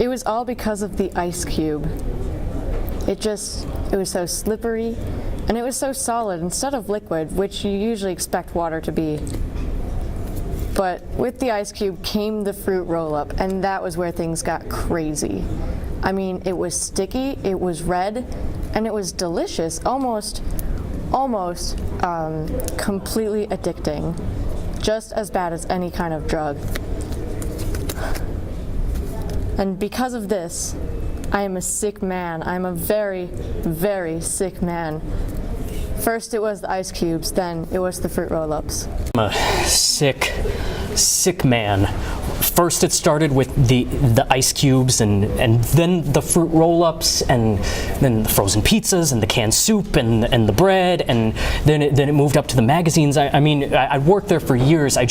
It was all because of the ice cube. It was so slippery, and it was so solid instead of liquid, which you usually expect water to be. But with the ice cube came the fruit roll-up, and that was where things got crazy. I mean, it was sticky, it was red, and it was delicious, almost completely addicting. Just as bad as any kind of drug. And because of this, I am a sick man. I'm a very, very sick man. First it was the ice cubes, then it was the fruit roll-ups. I'm a sick man. First it started with the ice cubes and then the fruit roll-ups and then the frozen pizzas and the canned soup and the bread, and then it moved up to the magazines. I mean, I worked there for years. I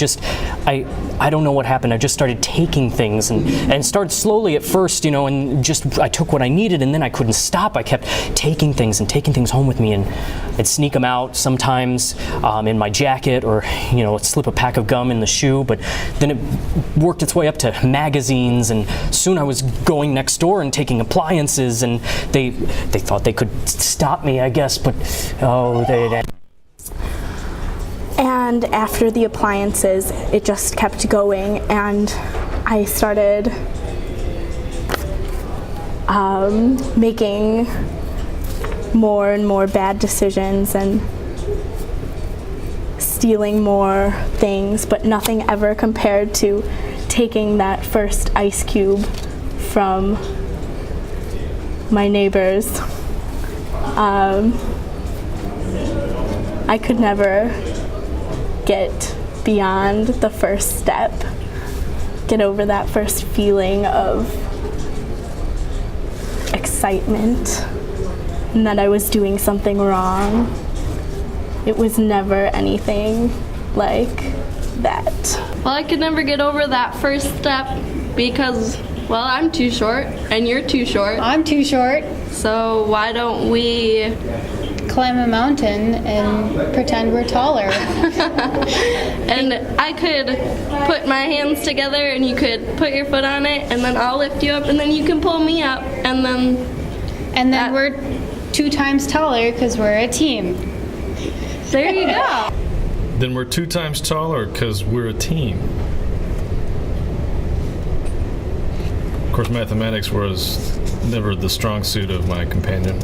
don't know what happened. I just started taking things and started slowly at first, you know, and just I took what I needed, and then I couldn't stop. I kept taking things home with me, and I'd sneak them out sometimes in my jacket, or, you know, slip a pack of gum in the shoe. But then it worked its way up to magazines, and soon I was going next door and taking appliances, and they thought they could stop me, I guess, but they. And after the appliances, it just kept going, and I started making more and more bad decisions and stealing more things, but nothing ever compared to taking that first ice cube from my neighbors. I could never get beyond the first step, get over that first feeling of excitement and that I was doing something wrong. It was never anything like that. Well, I could never get over that first step because, well, I'm too short and you're too short. I'm too short. So why don't we climb a mountain and pretend we're taller? And I could put my hands together and you could put your foot on it, and then I'll lift you up, and then you can pull me up, and then we're 2 times taller because we're a team. There you go. Then we're 2 times taller because we're a team. Of course, mathematics was never the strong suit of my companion.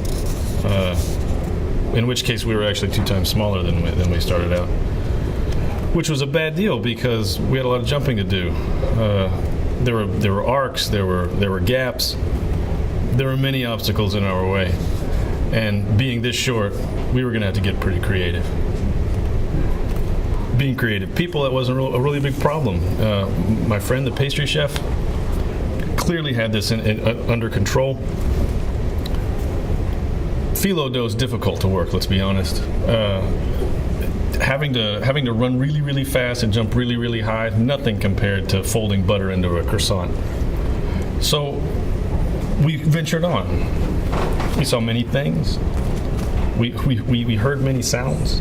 In which case, we were actually 2 times smaller than we started out, which was a bad deal because we had a lot of jumping to do. There were arcs, there were gaps, there were many obstacles in our way, and being this short, we were going to have to get pretty creative. Being creative people, that wasn't a really big problem. My friend, the pastry chef, clearly had this under control. Phyllo dough is difficult to work, let's be honest. Having to run really, really fast and jump really, really high, nothing compared to folding butter into a croissant. So we ventured on. We saw many things. We heard many sounds.